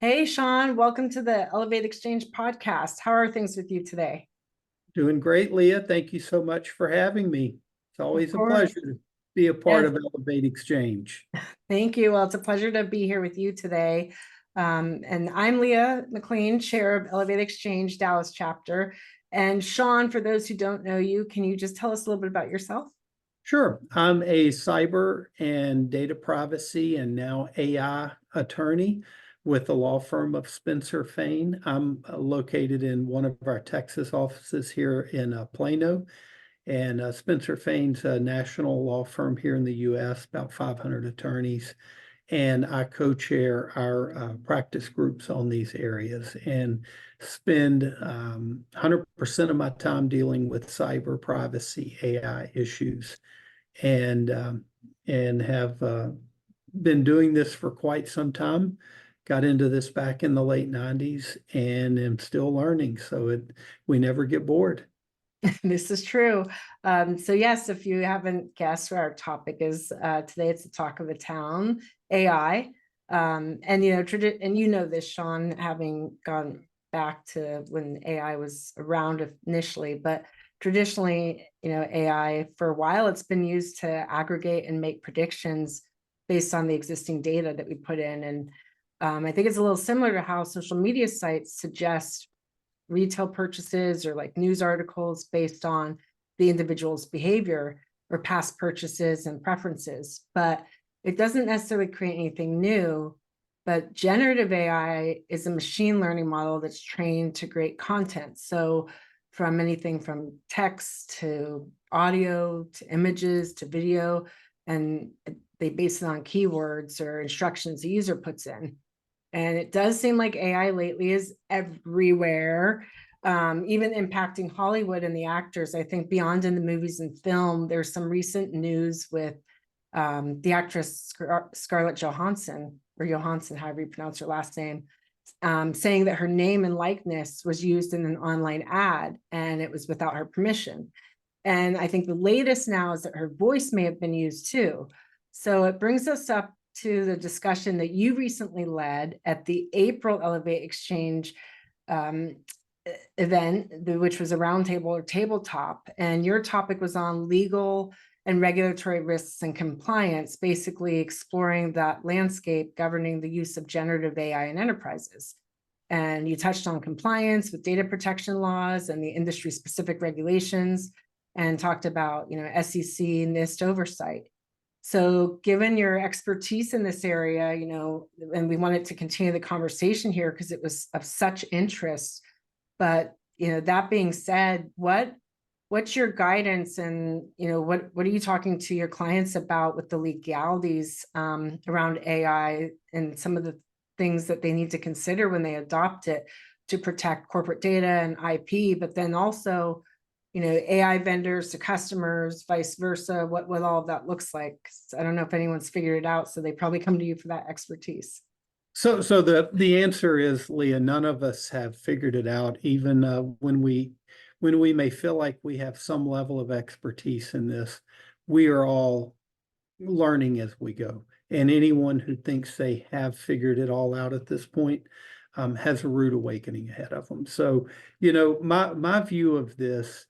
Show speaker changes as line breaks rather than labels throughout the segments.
Hey, Shawn, welcome to the Elevate Exchange podcast. How are things with you today?
Doing great, Leah. Thank you so much for having me. It's
Of
always a
course.
pleasure to be a part
Yes,
of Elevate Exchange.
thank you. Well, it's a pleasure to be here with you today. And I'm Leah McLean, chair of Elevate Exchange Dallas chapter. And Shawn, for those who don't know you, can you just tell us a little bit about yourself?
Sure. I'm a cyber and data privacy and now AI attorney with the law firm of Spencer Fane. I'm located in one of our Texas offices here in Plano. And Spencer Fane's a national law firm here in the U.S., about 500 attorneys. And I co-chair our practice groups on these areas and spend 100% of my time dealing with cyber privacy AI issues and have been doing this for quite some time. Got into this back in the late 90s and am still learning. So we never get bored.
This is true. So yes, if you haven't guessed what our topic is today, it's the talk of the town, AI. And you know this, Shawn, having gone back to when AI was around initially, but traditionally, AI for a while it's been used to aggregate and make predictions based on the existing data that we put in. And I think it's a little similar to how social media sites suggest retail purchases or like news articles based on the individual's behavior or past purchases and preferences, but it doesn't necessarily create anything new. But generative AI is a machine learning model that's trained to create content. So from anything from text to audio to images to video, and they base it on keywords or instructions the user puts in. And it does seem like AI lately is everywhere, even impacting Hollywood and the actors. I think beyond in the movies and film, there's some recent news with the actress Scarlett Johansson, or Johansson, however you pronounce her last name, saying that her name and likeness was used in an online ad and it was without her permission. And I think the latest now is that her voice may have been used too. So it brings us up to the discussion that you recently led at the April Elevate Exchange event, which was a roundtable or tabletop. And your topic was on legal and regulatory risks and compliance, basically exploring that landscape governing the use of generative AI in enterprises. And you touched on compliance with data protection laws and the industry specific regulations, and talked about, SEC NIST oversight. So given your expertise in this area, and we wanted to continue the conversation here because it was of such interest. But, that being said, what's your guidance, and, what are you talking to your clients about with the legalities around AI and some of the things that they need to consider when they adopt it to protect corporate data and IP, but then also, AI vendors to customers, vice versa, what all of that looks like. I don't know if anyone's figured it out, so they probably come to you for that expertise.
So the answer is, Leah, none of us have figured it out, even when we may feel like we have some level of expertise in this. We are all learning as we go. And anyone who thinks they have figured it all out at this point has a rude awakening ahead of them. So, my view of this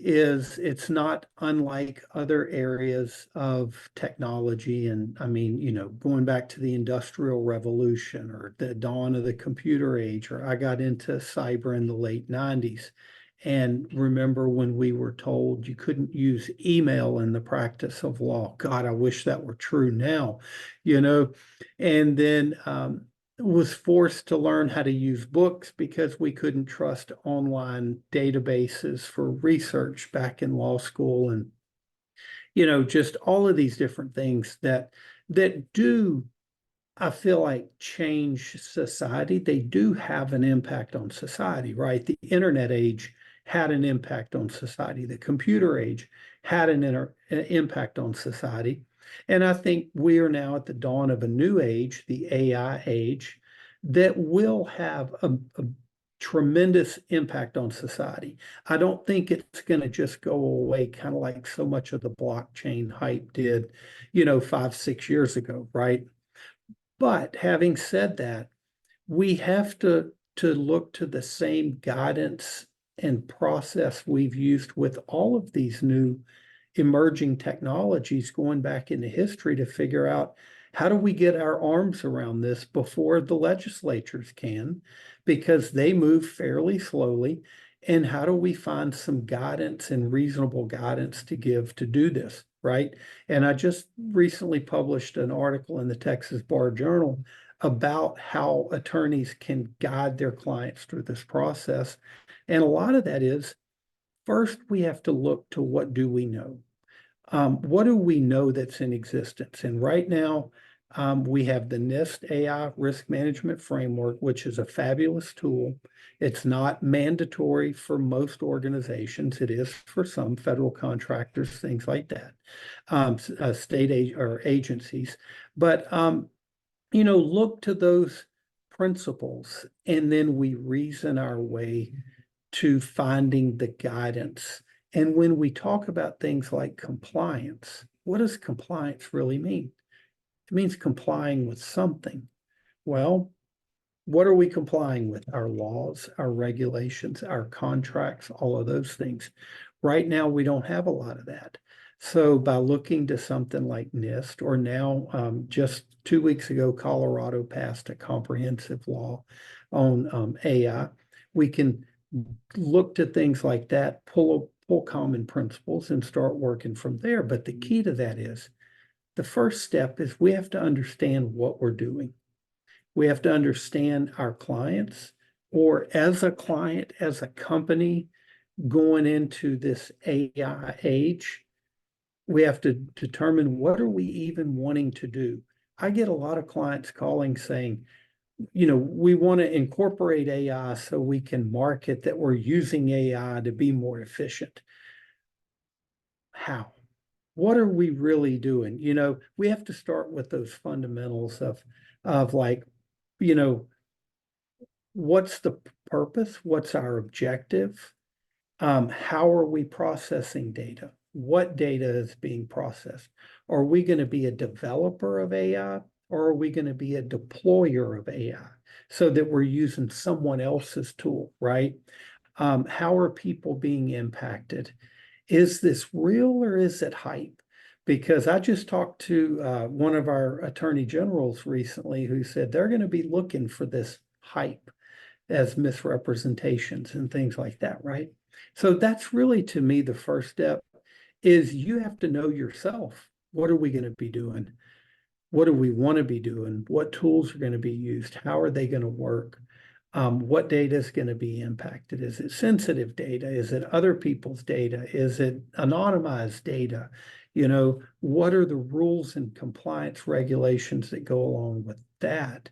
is it's not unlike other areas of technology. And I mean, going back to the Industrial Revolution or the dawn of the computer age, or I got into cyber in the late 90s. And remember when we were told you couldn't use email in the practice of law. God, I wish that were true now, And then was forced to learn how to use books because we couldn't trust online databases for research back in law school. And, just all of these different things that do, I feel like, change society. They do have an impact on society, right? The internet age had an impact on society. The computer age had an impact on society. And I think we are now at the dawn of a new age, the AI age, that will have a tremendous impact on society. I don't think it's going to just go away, kind of like so much of the blockchain hype did, 5, 6 years ago, right? But having said that, we have to look to the same guidance and process we've used with all of these new emerging technologies going back into history to figure out how do we get our arms around this before the legislatures can, because they move fairly slowly. And how do we find some guidance and reasonable guidance to give to do this, right? And I just recently published an article in the Texas Bar Journal about how attorneys can guide their clients through this process. And a lot of that is, first, we have to look to what do we know? What do we know that's in existence? And right now, we have the NIST AI Risk Management Framework, which is a fabulous tool. It's not mandatory for most organizations. It is for some federal contractors, things like that, or agencies. But look to those principles, and then we reason our way to finding the guidance. And when we talk about things like compliance, what does compliance really mean? It means complying with something. Well, what are we complying with? Our laws, our regulations, our contracts, all of those things. Right now, we don't have a lot of that. So by looking to something like NIST, or now just 2 weeks ago, Colorado passed a comprehensive law on AI. We can look to things like that, pull common principles and start working from there. But the key to that is, the first step is we have to understand what we're doing. We have to understand our clients, or as a client, as a company going into this AI age, we have to determine what are we even wanting to do. I get a lot of clients calling saying, we want to incorporate AI so we can market that we're using AI to be more efficient. How? What are we really doing? We have to start with those fundamentals of like, what's the purpose? What's our objective? How are we processing data? What data is being processed? Are we going to be a developer of AI, or are we going to be a deployer of AI so that we're using someone else's tool, right? How are people being impacted? Is this real or is it hype? Because I just talked to one of our attorney generals recently who said they're going to be looking for this hype as misrepresentations and things like that, right? So that's really, to me, the first step is you have to know yourself. What are we going to be doing? What do we want to be doing? What tools are going to be used? How are they going to work? What data is going to be impacted? Is it sensitive data? Is it other people's data? Is it anonymized data? What are the rules and compliance regulations that go along with that?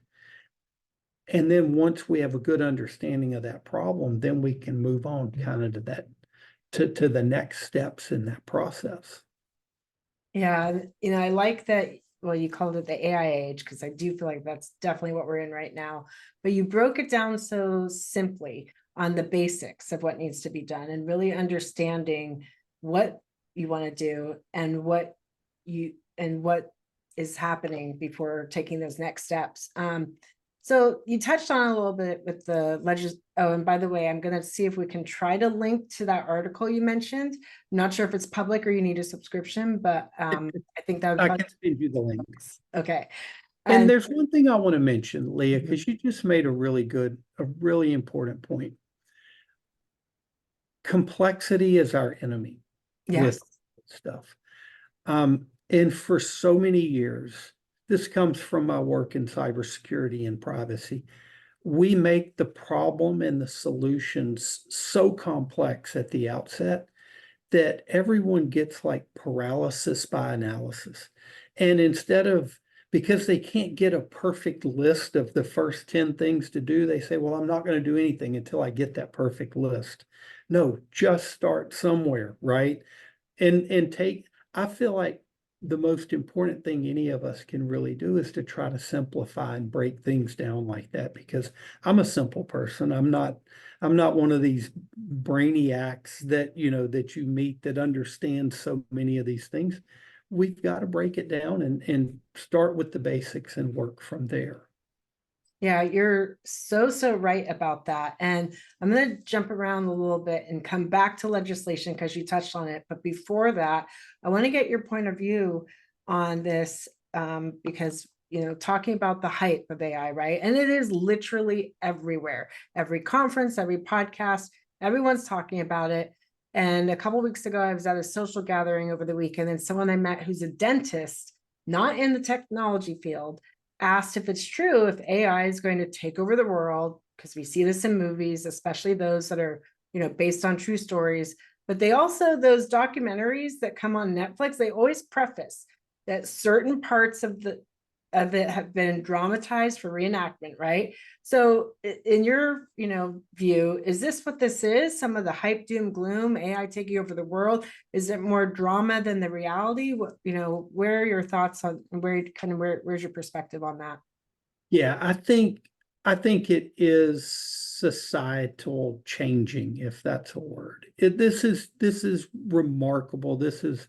And then once we have a good understanding of that problem, then we can move on kind of to the next steps in that process.
Yeah, I like that. Well, you called it the AI age, because I do feel like that's definitely what we're in right now. But you broke it down so simply on the basics of what needs to be done, and really understanding what you want to do and what is happening before taking those next steps. So you touched on a little bit with the oh, and by the way, I'm going to see if we can try to link to that article you mentioned. I'm not sure if it's public or you need a subscription, but I think that would
I
probably
can send you the link.
Okay.
And there's one thing I want to mention, Leah,
Mhm.
because you just made a really important point. Complexity is our enemy
Yes.
with stuff. And for so many years, this comes from my work in cybersecurity and privacy. We make the problem and the solutions so complex at the outset that everyone gets like paralysis by analysis. And because they can't get a perfect list of the first 10 things to do, they say, well, I'm not going to do anything until I get that perfect list. No, just start somewhere, right? And I feel like the most important thing any of us can really do is to try to simplify and break things down like that, because I'm a simple person. I'm not one of these brainiacs that you meet that understands so many of these things. We've got to break it down and start with the basics and work from there.
Yeah, you're so right about that. And I'm going to jump around a little bit and come back to legislation because you touched on it. But before that, I want to get your point of view on this, because, talking about the hype of AI, right? And it is literally everywhere, every conference, every podcast, everyone's talking about it. And a couple of weeks ago, I was at a social gathering over the weekend, and someone I met who's a dentist, not in the technology field, asked if it's true if AI is going to take over the world, because we see this in movies, especially those that are, based on true stories. But they also, those documentaries that come on Netflix, they always preface that certain parts of it have been dramatized for reenactment, right? So in your, view, is this what this is? Some of the hype, doom, gloom, AI taking over the world? Is it more drama than the reality? What, where are your thoughts on where's your perspective on that?
Yeah, I think it is societal changing, if that's a word. This is remarkable. This is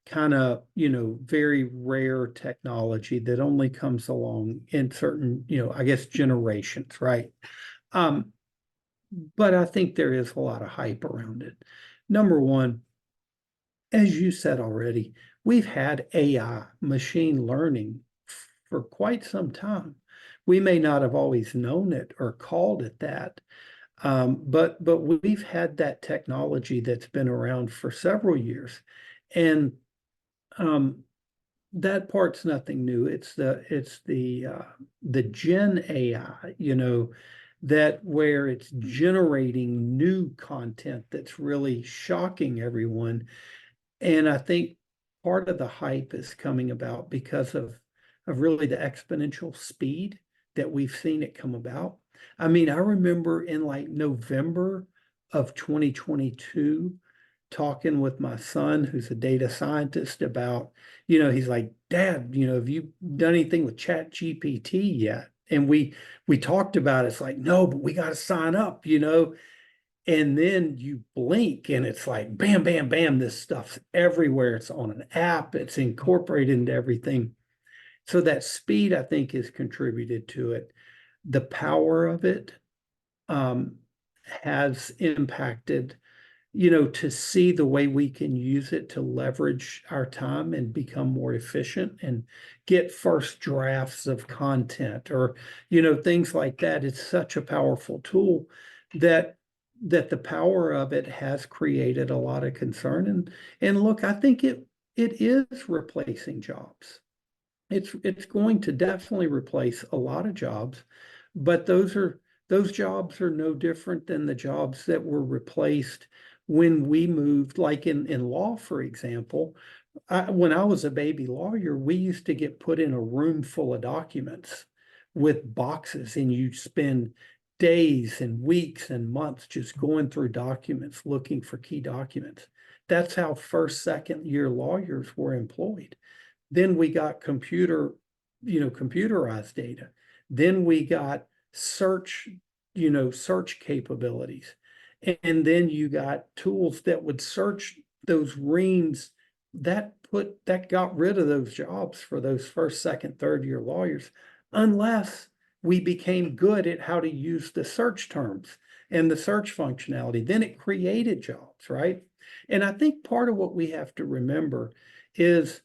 kind of, very rare technology that only comes along in certain, I guess generations, right? Um, but I think there is a lot of hype around it. Number one, as you said already, we've had AI, machine learning, for quite some time. We may not have always known it or called it that, but we've had that technology that's been around for several years, and um, that part's nothing new. It's the Gen AI, that where it's generating new content that's really shocking everyone. And I think part of the hype is coming about because of really the exponential speed that we've seen it come about. I mean, I remember in like November of 2022 talking with my son, who's a data scientist, about, he's like, Dad, have you done anything with Chat GPT yet? And we talked about it. It's like, no, but we got to sign up. And then you blink and it's like bam, bam, bam, this stuff's everywhere. It's on an app, it's incorporated into everything. So that speed, I think, has contributed to it. The power of it um, has impacted, to see the way we can use it to leverage our time and become more efficient and get first drafts of content, or, things like that. It's such a powerful tool that the power of it has created a lot of concern. And look, I think it is replacing jobs. It's going to definitely replace a lot of jobs, but those jobs are no different than the jobs that were replaced when we moved, like in law, for example. When I was a baby lawyer, we used to get put in a room full of documents with boxes, and you spend days and weeks and months just going through documents, looking for key documents. That's how first, second year lawyers were employed. Then we got computerized data. Then we got search capabilities. And then you got tools that would search those reams. That got rid of those jobs for those first, second, third year lawyers, unless we became good at how to use the search terms and the search functionality. Then it created jobs, right? And I think part of what we have to remember is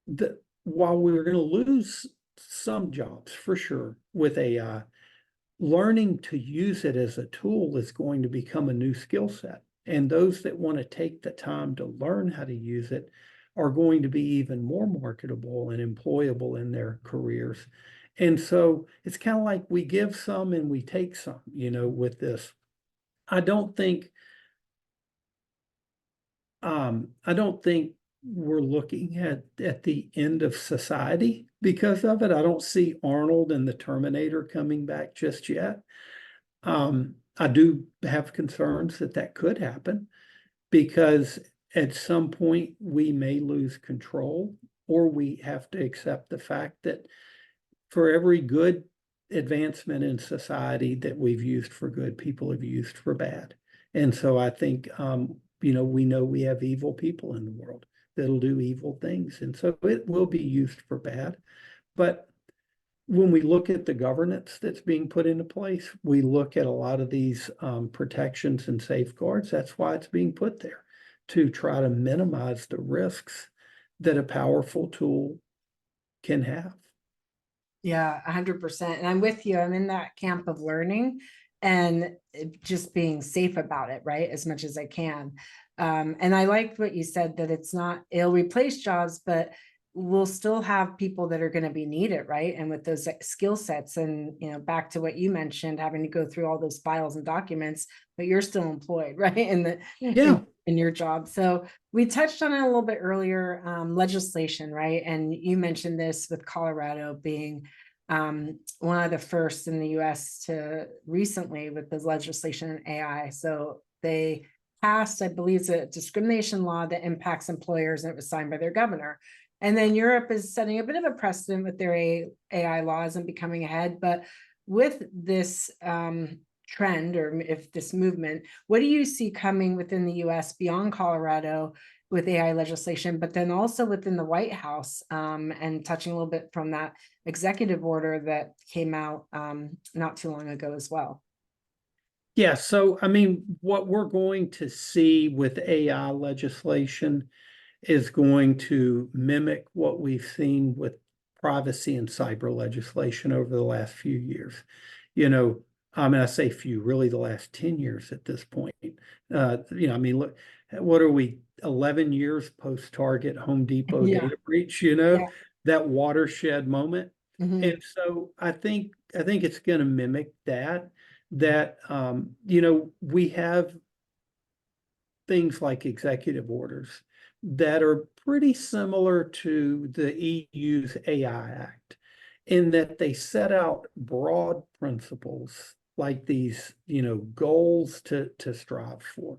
that while we're going to lose some jobs for sure with AI, learning to use it as a tool is going to become a new skill set. And those that want to take the time to learn how to use it are going to be even more marketable and employable in their careers. And so it's kind of like we give some and we take some, with this. I don't think I don't think we're looking at the end of society because of it. I don't see Arnold and the Terminator coming back just yet. I do have concerns that that could happen because at some point we may lose control, or we have to accept the fact that for every good advancement in society that we've used for good, people have used for bad. And so I think, we know we have evil people in the world that'll do evil things. And so it will be used for bad. But when we look at the governance that's being put into place, we look at a lot of these protections and safeguards. That's why it's being put there, to try to minimize the risks that a powerful tool can have.
Yeah, 100%. And I'm with you. I'm in that camp of learning and just being safe about it, right? As much as I can. And I liked what you said, that it'll replace jobs, but we'll still have people that are going to be needed, right? And with those skill sets, and back to what you mentioned, having to go through all those files and documents, but you're still employed, right? In your job. So we touched on it a little bit earlier, legislation, right? And you mentioned this with Colorado being one of the first in the US to recently with the legislation in AI. So they passed, I believe, it's a discrimination law that impacts employers, and it was signed by their governor. And then Europe is setting a bit of a precedent with their AI laws and becoming ahead. But with this trend, or if this movement, what do you see coming within the US beyond Colorado with AI legislation, but then also within the White House, and touching a little bit from that executive order that came out not too long ago as well?
Yeah, so I mean, what we're going to see with AI legislation is going to mimic what we've seen with privacy and cyber legislation over the last few years. I mean, I say few, really the last 10 years at this point. I mean, look, what are we, 11 years post-Target Home Depot
Yeah.
data breach,
Yeah.
that watershed moment.
Mhm.
And so I think it's going to mimic that, we have things like executive orders that are pretty similar to the EU's AI Act, in that they set out broad principles like these, goals to strive for.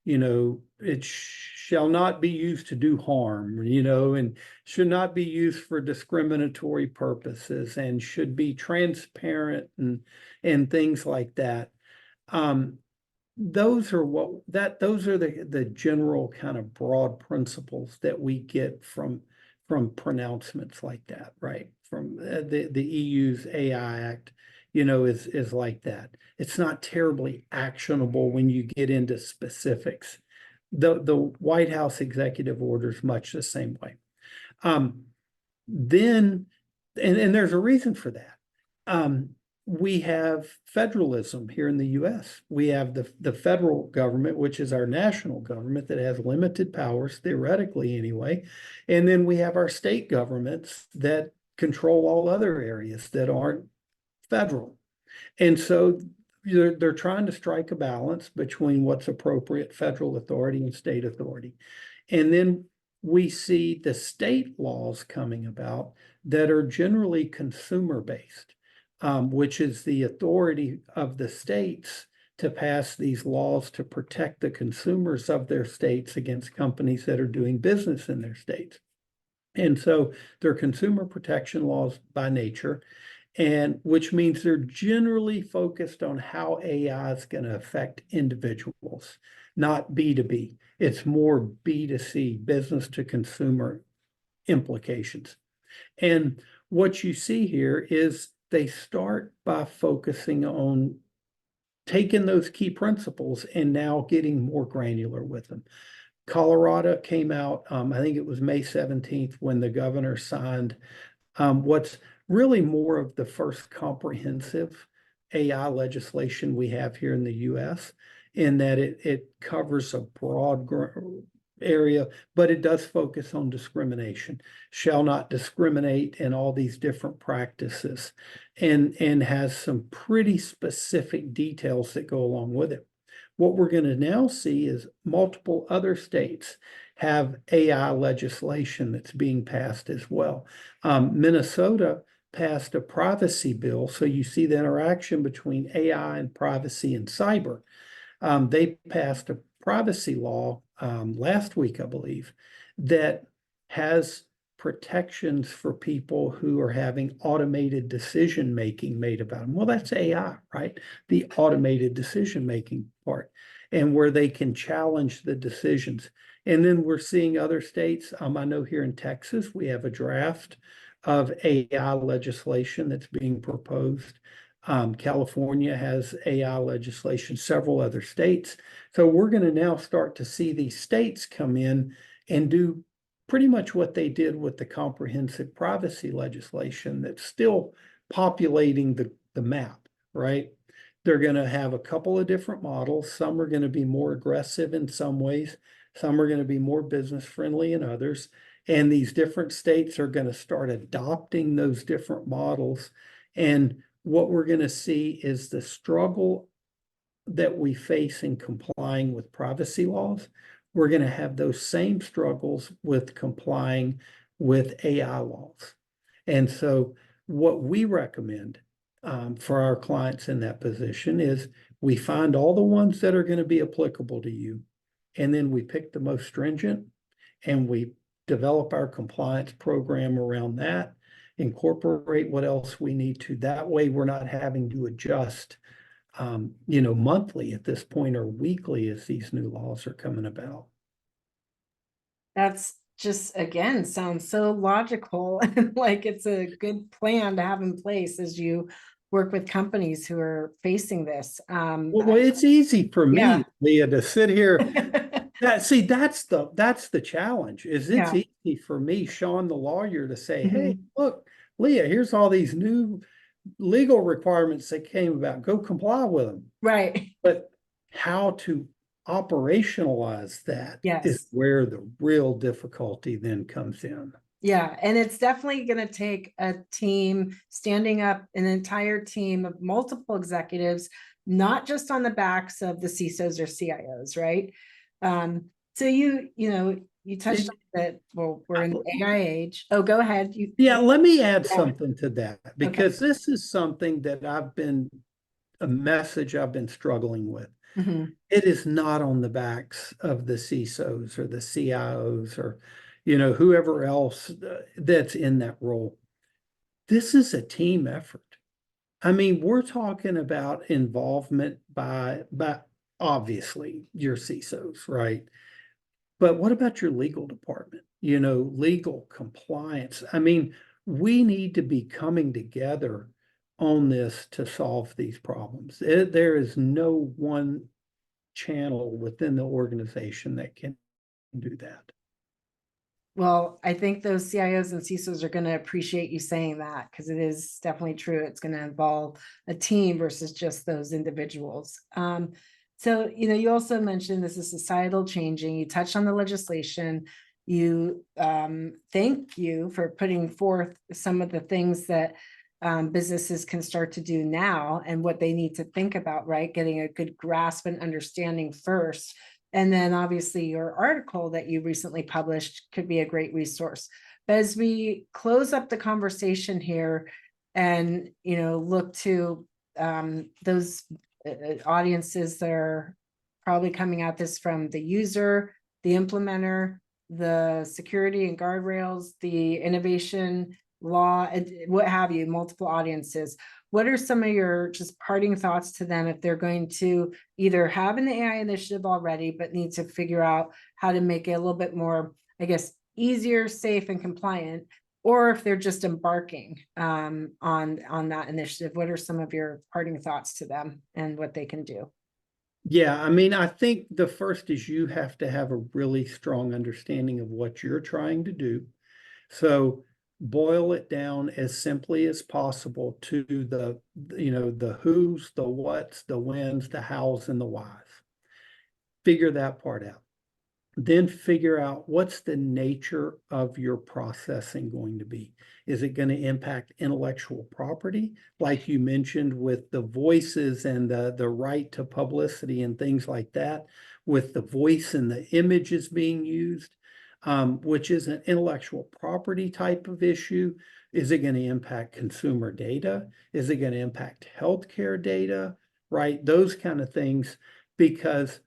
It shall not be used to do harm, and should not be used for discriminatory purposes, and should be transparent and things like that. Those are the general kind of broad principles that we get from pronouncements like that, right? From the EU's AI Act, is like that. It's not terribly actionable when you get into specifics. The White House executive order is much the same way. Then, and there's a reason for that. We have federalism here in the US. We have the federal government, which is our national government that has limited powers, theoretically anyway. And then we have our state governments that control all other areas that aren't federal. And so they're trying to strike a balance between what's appropriate federal authority and state authority. And then we see the state laws coming about that are generally consumer-based, which is the authority of the states to pass these laws to protect the consumers of their states against companies that are doing business in their states. And so they're consumer protection laws by nature, and which means they're generally focused on how AI is going to affect individuals, not B2B. It's more B2C, business to consumer implications. And what you see here is they start by focusing on taking those key principles and now getting more granular with them. Colorado came out, I think it was May 17th, when the governor signed what's really more of the first comprehensive AI legislation we have here in the US, in that it covers a broad area, but it does focus on discrimination, shall not discriminate, and all these different practices, and has some pretty specific details that go along with it. What we're going to now see is multiple other states have AI legislation that's being passed as well. Minnesota passed a privacy bill, so you see the interaction between AI and privacy and cyber. They passed a privacy law last week, I believe, that has protections for people who are having automated decision making made about them. Well, that's AI, right? The automated decision making part, and where they can challenge the decisions. And then we're seeing other states. I know here in Texas, we have a draft of AI legislation that's being proposed. California has AI legislation, several other states. So we're going to now start to see these states come in and do pretty much what they did with the comprehensive privacy legislation that's still populating the map, right? They're going to have a couple of different models. Some are going to be more aggressive in some ways. Some are going to be more business friendly in others. And these different states are going to start adopting those different models. And what we're going to see is the struggle that we face in complying with privacy laws. We're going to have those same struggles with complying with AI laws. And so what we recommend for our clients in that position is we find all the ones that are going to be applicable to you, and then we pick the most stringent and we develop our compliance program around that, incorporate what else we need to. That way we're not having to adjust monthly at this point or weekly as these new laws are coming about.
That's just, again, sounds so logical and like it's a good plan to have in place as you work with companies who are facing this.
Well, it's easy for
Yeah.
me, Leah, to sit here. That's the challenge. It's
Yeah.
easy for me, Shawn the lawyer, to say, hey,
Mhm.
look, Leah, here's all these new legal requirements that came about. Go comply with them.
Right.
But how to operationalize that is
Yes.
where the real difficulty then comes in.
Yeah, and it's definitely going to take a team standing up, an entire team of multiple executives, not just on the backs of the CISOs or CIOs, right? So you touched
It,
on that. Well, we're in the AI age. Oh, go ahead.
yeah, let me add
Yeah.
something to that
Okay.
because this is something that a message I've been struggling with.
Mhm.
It is not on the backs of the CISOs or the CIOs or, whoever else that's in that role. This is a team effort. I mean, we're talking about involvement by obviously your CISOs, right? But what about your legal department? Legal compliance. I mean, we need to be coming together on this to solve these problems. There is no one channel within the organization that can do that.
Well, I think those CIOs and CISOs are going to appreciate you saying that because it is definitely true. It's going to involve a team versus just those individuals. So, you also mentioned this is societal changing. You touched on the legislation. You thank you for putting forth some of the things that businesses can start to do now and what they need to think about, right? Getting a good grasp and understanding first. And then obviously your article that you recently published could be a great resource. But as we close up the conversation here and, look to those audiences that are probably coming at this from the user, the implementer, the security and guardrails, the innovation law, and what have you, multiple audiences. What are some of your just parting thoughts to them if they're going to either have an AI initiative already, but need to figure out how to make it a little bit more, I guess, easier, safe, and compliant, or if they're just embarking on that initiative? What are some of your parting thoughts to them and what they can do?
Yeah, I mean, I think the first is you have to have a really strong understanding of what you're trying to do. So boil it down as simply as possible to the who's, the what's, the when's, the how's, and the why's. Figure that part out. Then figure out what's the nature of your processing going to be. Is it going to impact intellectual property, like you mentioned with the voices and the right to publicity and things like that, with the voice and the images being used, which is an intellectual property type of issue? Is it going to impact consumer data? Is it going to impact healthcare data? Right? Those kind of things, because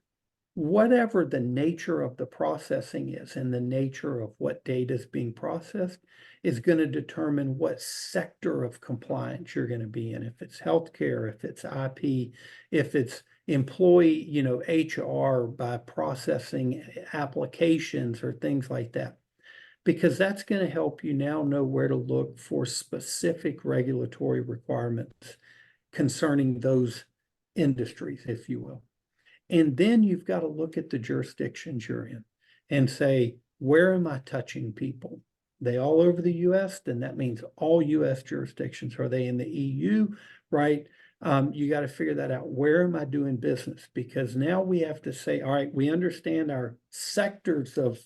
whatever the nature of the processing is and the nature of what data is being processed is going to determine what sector of compliance you're going to be in. If it's healthcare, if it's IP, if it's employee, HR by processing applications or things like that. because that's going to help you now know where to look for specific regulatory requirements concerning those industries, if you will. And then you've got to look at the jurisdictions you're in and say, where am I touching people? They all over the US, then that means all US jurisdictions. Are they in the EU, right? You got to figure that out. Where am I doing business? Because now we have to say, all right, we understand our sectors of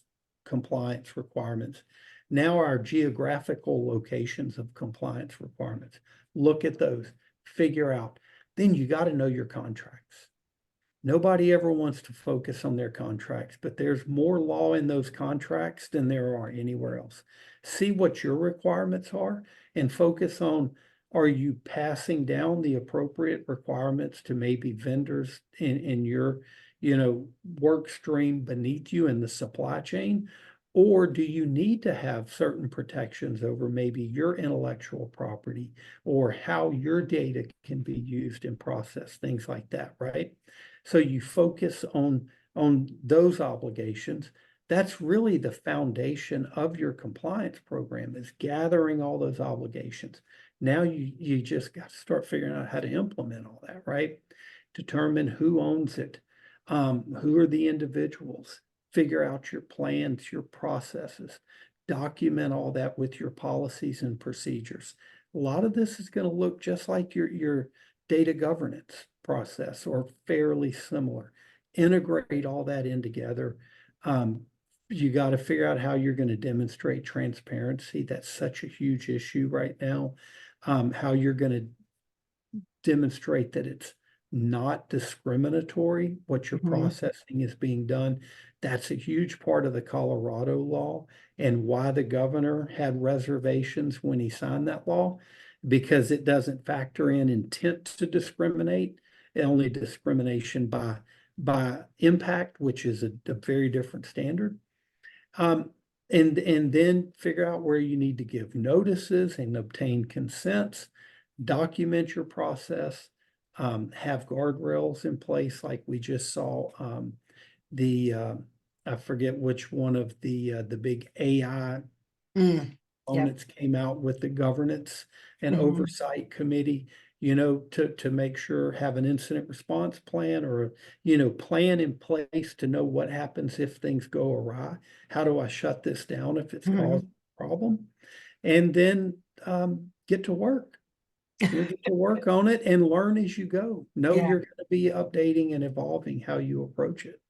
compliance requirements. Now our geographical locations of compliance requirements. Look at those, figure out. Then you got to know your contracts. Nobody ever wants to focus on their contracts, but there's more law in those contracts than there are anywhere else. See what your requirements are and focus on, are you passing down the appropriate requirements to maybe vendors in your, work stream beneath you in the supply chain? Or do you need to have certain protections over maybe your intellectual property or how your data can be used and processed, things like that, right? So you focus on those obligations. That's really the foundation of your compliance program, is gathering all those obligations. Now you just got to start figuring out how to implement all that, right? Determine who owns it, who are the individuals, figure out your plans, your processes, document all that with your policies and procedures. A lot of this is going to look just like your data governance process or fairly similar. Integrate all that in together. You got to figure out how you're going to demonstrate transparency. That's such a huge issue right now. How you're going to demonstrate that it's not discriminatory, what you're processing is being done. That's a huge part of the Colorado law and why the governor had reservations when he signed that law, because it doesn't factor in intent to discriminate, only discrimination by impact, which is a very different standard. And then figure out where you need to give notices and obtain consents, document your process, have guardrails in place like we just saw. I forget which one of the big AI components came out with the governance and oversight committee, to make sure, have an incident response plan or, plan in place to know what happens if things go awry. How do I shut this down if it's caused a problem? And then get to work. Get to work on it and learn as you go. Know you're going to be updating and evolving how you approach it.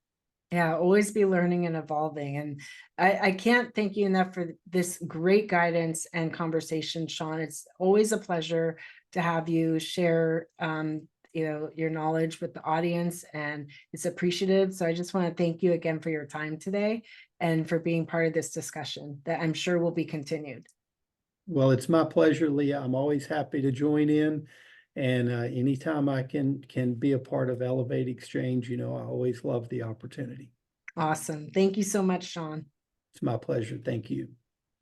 Yeah, always be learning and evolving. And I can't thank you enough for this great guidance and conversation, Shawn. It's always a pleasure to have you share your knowledge with the audience, and it's appreciated. So I just want to thank you again for your time today and for being part of this discussion that I'm sure will be continued.
Well, it's my pleasure, Leah. I'm always happy to join in. And anytime I can be a part of Elevate Xchange, I always love the opportunity.
Awesome. Thank you so much, Shawn.
It's my pleasure. Thank you.